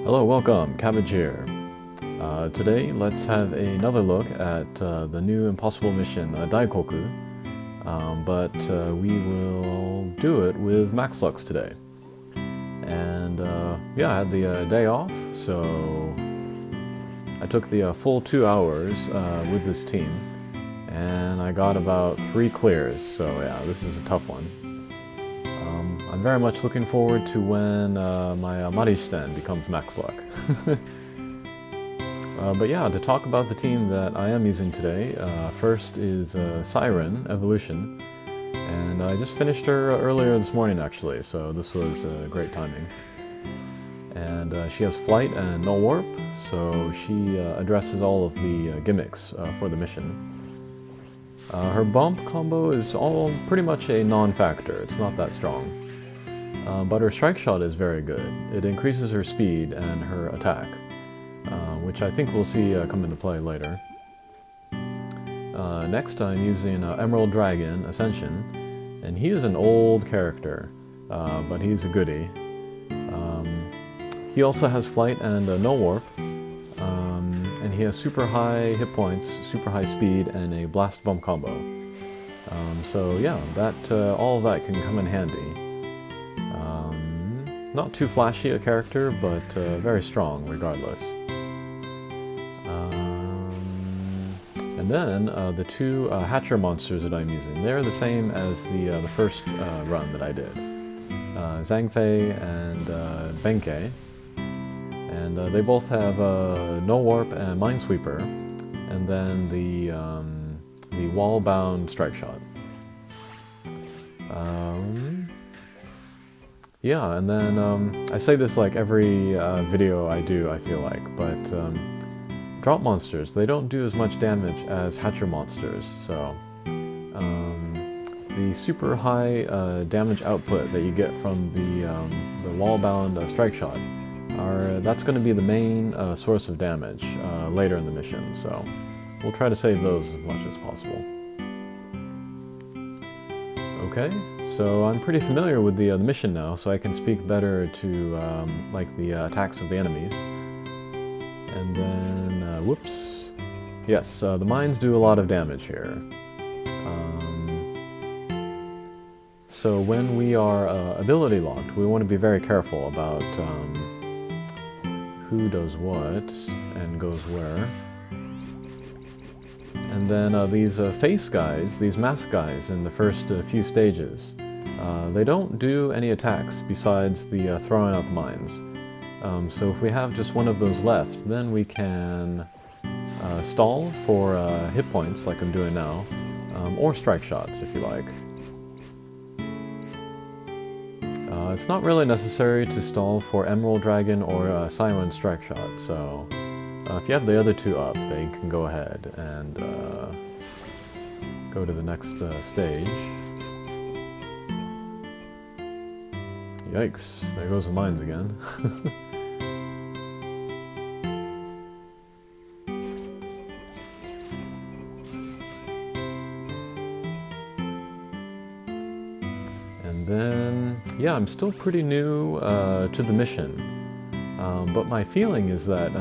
Hello, welcome, Cabbage here. Today, let's have another look at the new impossible mission, Daikoku, but we will do it with Max Lux today. And yeah, I had the day off, so I took the full 2 hours with this team, and I got about 3 clears, so yeah, this is a tough one. I'm very much looking forward to when my Marishten becomes Max Luck. But yeah, to talk about the team that I am using today, first is Siren Evolution, and I just finished her earlier this morning actually, so this was great timing. And she has Flight and Null Warp, so she addresses all of the gimmicks for the mission. Her bump combo is all pretty much a non-factor, it's not that strong. But her strike shot is very good. It increases her speed and her attack, which I think we'll see come into play later. Next I'm using Emerald Dragon Ascension, and he is an old character, but he's a goodie. He also has Flight and Null Warp, and he has super high hit points, super high speed, and a blast bump combo. So yeah, that all of that can come in handy. Not too flashy a character, but very strong regardless. And then the 2 Hatcher monsters that I'm using, they're the same as the first run that I did. Zhangfei and Benkei. And they both have No Warp and Minesweeper, and then the wall-bound Strike Shot. Yeah, and then I say this like every video I do, I feel like, but drop monsters, they don't do as much damage as Hatcher monsters, so the super high damage output that you get from the wall-bound Strike Shot, that's going to be the main source of damage later in the mission, so we'll try to save those as much as possible. Okay, so I'm pretty familiar with the mission now, so I can speak better to like the attacks of the enemies. And then, whoops. Yes, the mines do a lot of damage here. So when we are ability locked, we want to be very careful about who does what and goes where. And then these face guys, these mask guys in the first few stages, they don't do any attacks besides the throwing out the mines. So if we have just one of those left, then we can stall for hit points like I'm doing now, or strike shots if you like. It's not really necessary to stall for Emerald Dragon or Siren Strike Shot, so if you have the other 2 up, then you can go ahead and go to the next stage. Yikes, there goes the mines again. And then, yeah, I'm still pretty new to the mission, but my feeling is that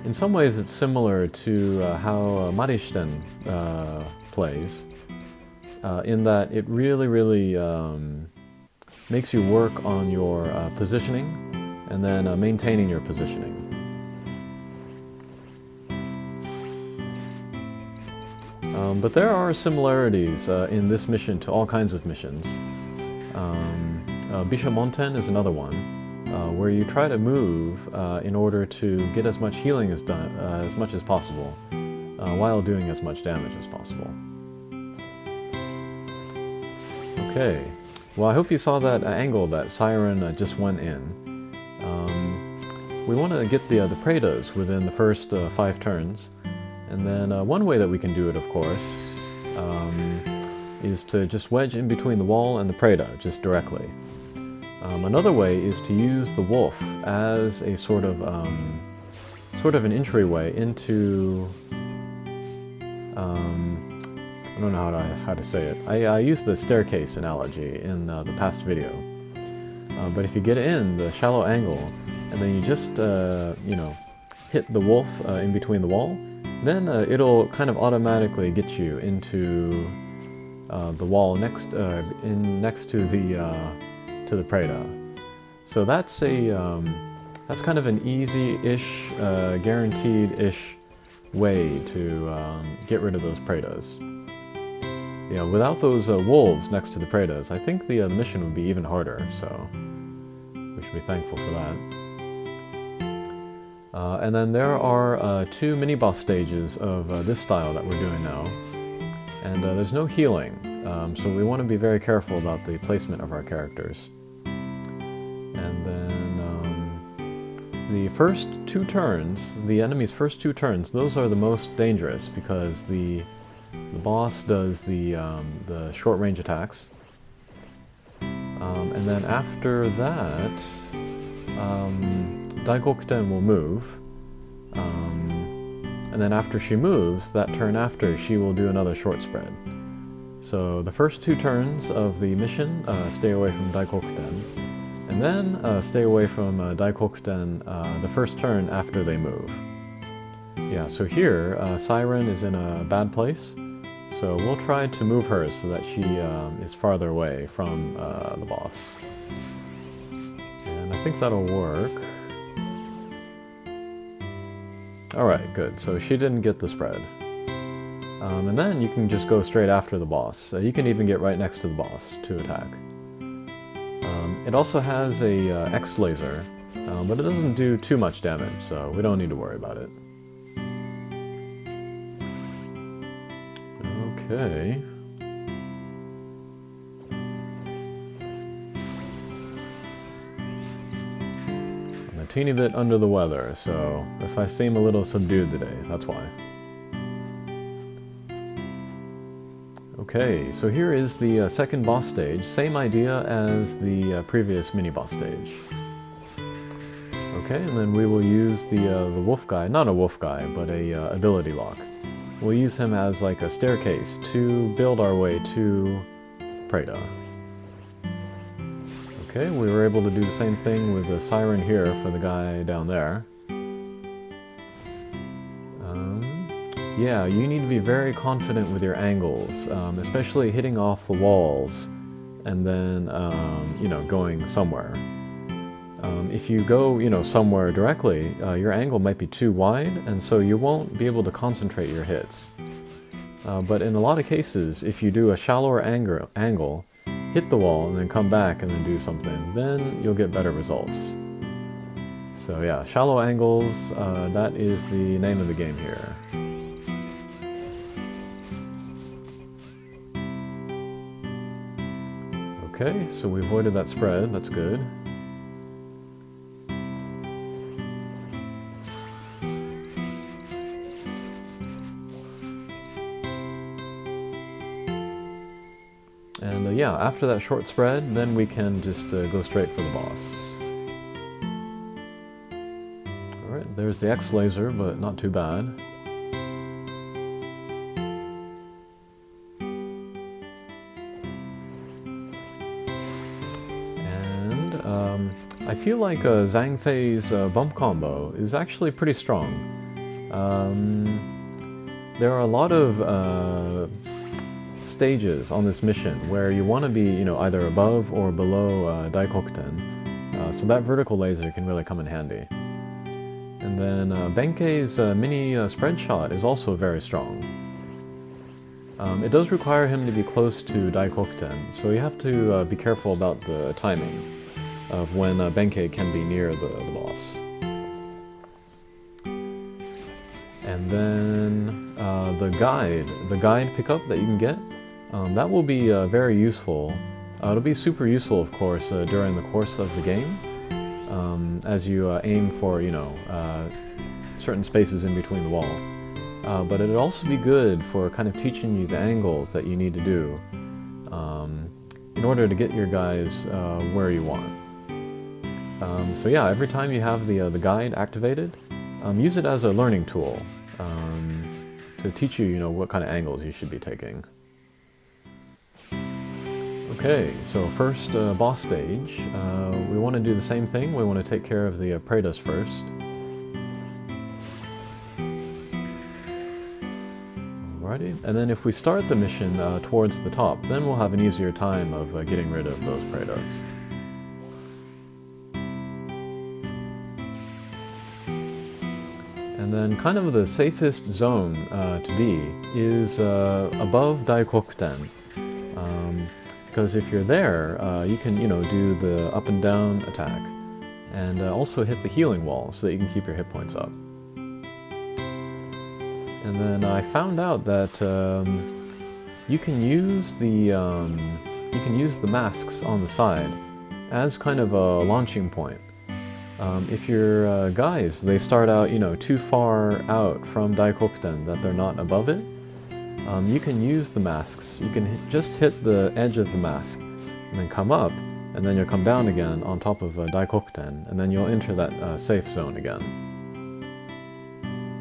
in some ways it's similar to how Marishten plays, in that it really makes you work on your positioning and then maintaining your positioning. But there are similarities in this mission to all kinds of missions. Bishamonten is another one, where you try to move in order to get as much healing as much as possible, while doing as much damage as possible. Okay, well I hope you saw that angle that Siren just went in. We want to get the Praetas within the first 5 turns, and then one way that we can do it, of course, is to just wedge in between the wall and the Praeta, just directly. Another way is to use the wolf as a sort of an entryway into, I don't know how to say it. I used the staircase analogy in the past video. But if you get in the shallow angle, and then you just, you know, hit the wolf in between the wall, then it'll kind of automatically get you into the wall next to the Preda. So that's that's kind of an easy-ish, guaranteed-ish way to get rid of those Predas. Yeah, without those wolves next to the Predas, I think the mission would be even harder, so we should be thankful for that. And then there are 2 mini-boss stages of this style that we're doing now, and there's no healing, so we want to be very careful about the placement of our characters. And then the first 2 turns, the enemy's first 2 turns, those are the most dangerous because the boss does the short-range attacks, and then after that, Daikoku will move, and then after she moves, that turn after, she will do another short spread. So the first 2 turns of the mission, stay away from Daikoku, and then stay away from Daikoku the first turn after they move. Yeah, so here, Siren is in a bad place, so we'll try to move her so that she is farther away from the boss. And I think that'll work. Alright, good. So she didn't get the spread. And then you can just go straight after the boss. You can even get right next to the boss to attack. It also has a X laser, but it doesn't do too much damage, so we don't need to worry about it. Okay. I'm a teeny bit under the weather, so if I seem a little subdued today, that's why. Okay, so here is the second boss stage, same idea as the previous mini-boss stage. Okay, and then we will use the wolf guy, not a wolf guy, but a ability lock. We'll use him as like a staircase to build our way to Preda. Okay, we were able to do the same thing with the Siren here for the guy down there. Yeah, you need to be very confident with your angles, especially hitting off the walls and then, you know, going somewhere. If you go, you know, somewhere directly, your angle might be too wide, and so you won't be able to concentrate your hits. But in a lot of cases, if you do a shallower angle, hit the wall and then come back and then do something, then you'll get better results. So yeah, shallow angles, that is the name of the game here. Okay, so we avoided that spread, that's good. And yeah, after that short spread, then we can just go straight for the boss. Alright, there's the X laser, but not too bad. I feel like Zhang Fei's bump combo is actually pretty strong. There are a lot of stages on this mission where you want to be, you know, either above or below Daikoku, so that vertical laser can really come in handy. And then Benkei's mini spread shot is also very strong. It does require him to be close to Daikoku, so you have to be careful about the timing of when Benkei can be near the boss. And then the guide pickup that you can get, that will be very useful. It'll be super useful, of course, during the course of the game, as you aim for, you know, certain spaces in between the wall. But it'd also be good for kind of teaching you the angles that you need to do in order to get your guys where you want. So yeah, every time you have the guide activated, use it as a learning tool to teach you, you know, what kind of angles you should be taking. Okay, so first boss stage, we want to do the same thing. We want to take care of the Praetas first. Alrighty, and then if we start the mission towards the top, then we'll have an easier time of getting rid of those Praetas. And then kind of the safest zone to be is above Daikoku. Because if you're there, you can, do the up and down attack, and also hit the healing wall so that you can keep your hit points up. And then I found out that you can use the masks on the side as kind of a launching point. If your guys, they start out, too far out from Daikoku that they're not above it, you can use the masks. You can just hit the edge of the mask, and then come up, and then you'll come down again on top of Daikoku, and then you'll enter that safe zone again.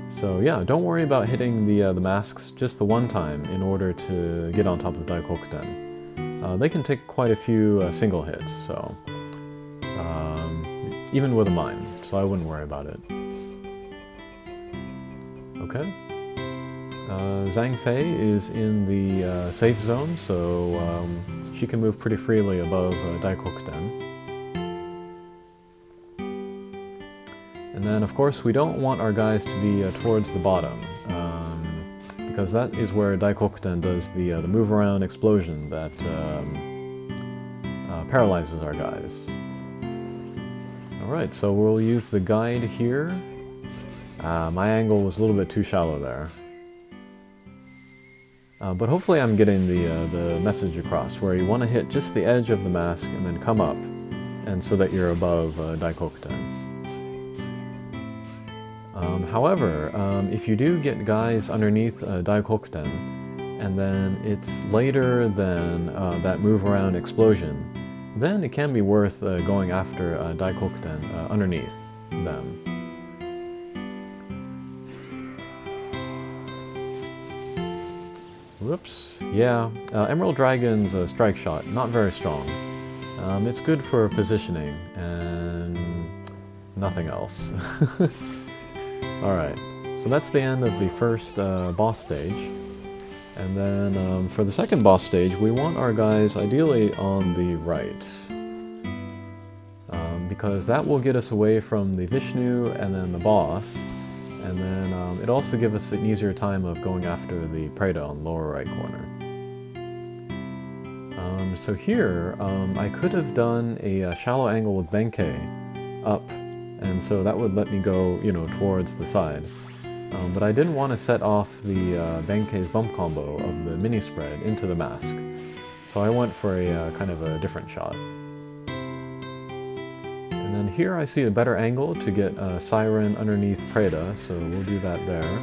So yeah, don't worry about hitting the masks just the one time in order to get on top of Daikoku. They can take quite a few single hits, so even with a mine, so I wouldn't worry about it. Okay. Zhang Fei is in the safe zone, so she can move pretty freely above Daikoku. And then, of course, we don't want our guys to be towards the bottom, because that is where Daikoku does the move-around explosion that paralyzes our guys. Alright, so we'll use the guide here. My angle was a little bit too shallow there. But hopefully I'm getting the message across, where you want to hit just the edge of the mask and then come up, and so that you're above Daikoku. However, if you do get guys underneath Daikoku, and then it's later than that move-around explosion, then it can be worth going after Daikoku underneath them. Whoops. Yeah, Emerald Dragon's strike shot, not very strong. It's good for positioning, and nothing else. Alright, so that's the end of the first boss stage. And then for the second boss stage, we want our guys ideally on the right. Because that will get us away from the Vishnu and then the boss. And then it also gives us an easier time of going after the Preda on the lower right corner. So here, I could have done a shallow angle with Benkei up, and so that would let me go, towards the side. But I didn't want to set off the Benkei's bump combo of the mini spread into the mask. So I went for a kind of a different shot. And then here I see a better angle to get Siren underneath Preda, so we'll do that there.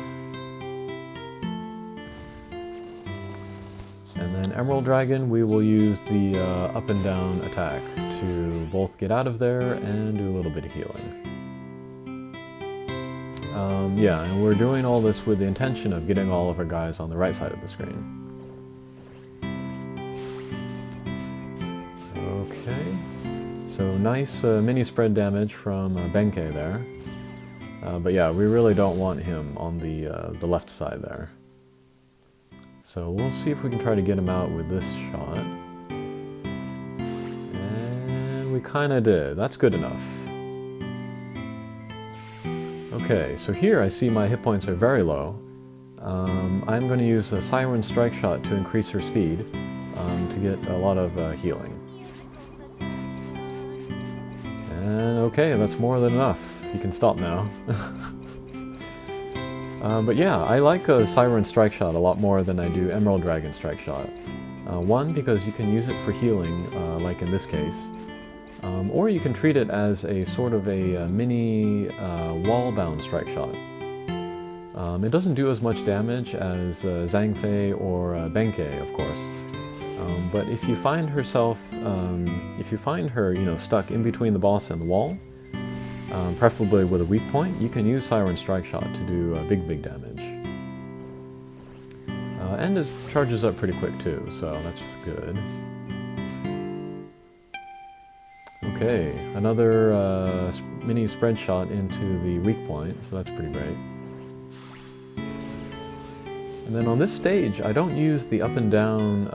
And then Emerald Dragon, we will use the up and down attack to both get out of there and do a little bit of healing. Yeah, and we're doing all this with the intention of getting all of our guys on the right side of the screen. Okay. So nice mini spread damage from Benkei there. But yeah, we really don't want him on the left side there. So we'll see if we can try to get him out with this shot. And we kind of did. That's good enough. Okay, so here I see my hit points are very low. I'm going to use a Siren Strike Shot to increase her speed to get a lot of healing. And okay, that's more than enough. You can stop now. But yeah, I like a Siren Strike Shot a lot more than I do Emerald Dragon Strike Shot. One, because you can use it for healing, like in this case. Or you can treat it as a sort of a mini wall-bound strike shot. It doesn't do as much damage as Zhang Fei or Benkei, of course. But if you find herself, if you find her, stuck in between the boss and the wall, preferably with a weak point, you can use Siren Strike Shot to do big damage. And it charges up pretty quick too, so that's good. Okay, another mini spread shot into the weak point, so that's pretty great. And then on this stage, I don't use the up and down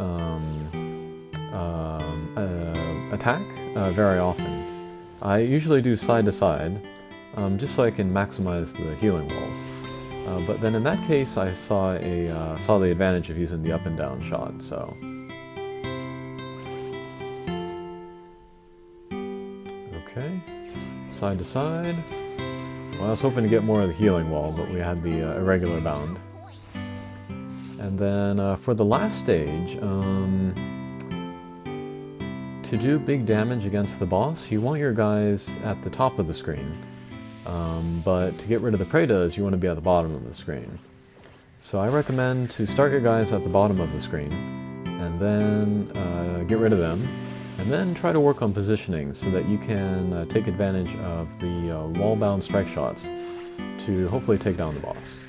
attack very often. I usually do side to side, just so I can maximize the healing walls. But then in that case, I saw the advantage of using the up and down shot, so. Okay, side to side. Well, I was hoping to get more of the healing wall, but we had the irregular bound. And then for the last stage, to do big damage against the boss, you want your guys at the top of the screen. But to get rid of the Pretas, you want to be at the bottom of the screen. So I recommend to start your guys at the bottom of the screen, and then get rid of them, and then try to work on positioning so that you can take advantage of the wall-bound strike shots to hopefully take down the boss.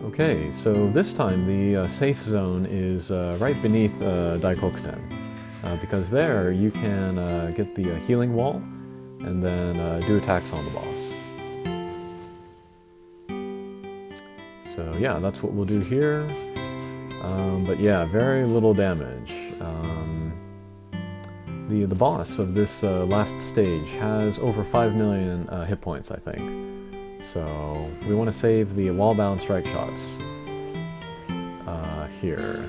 Okay, so this time the safe zone is right beneath Daikoku, because there you can get the healing wall and then do attacks on the boss. So yeah, that's what we'll do here. But yeah, very little damage. The boss of this last stage has over 5 million hit points, I think. So we want to save the wall-bound strike shots here.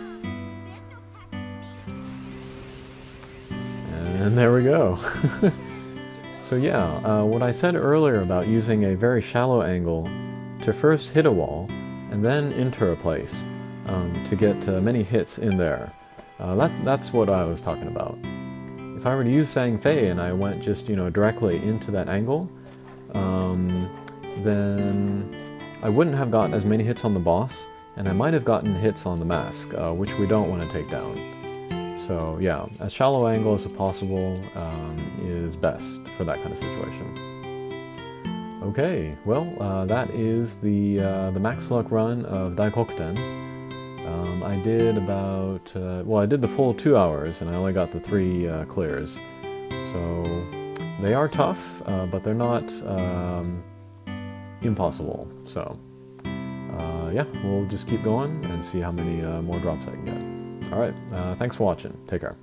And there we go. So yeah, what I said earlier about using a very shallow angle to first hit a wall and then enter a place to get many hits in there. That's what I was talking about. If I were to use Sang Fei and I went just, directly into that angle, then I wouldn't have gotten as many hits on the boss, and I might have gotten hits on the mask, which we don't want to take down. So yeah, as shallow angle as possible is best for that kind of situation. Okay, well, that is the max luck run of Daikoku. I did about, I did the full 2 hours, and I only got the 3 clears. So they are tough, but they're not impossible. So yeah, we'll just keep going and see how many more drops I can get. Alright, thanks for watching. Take care.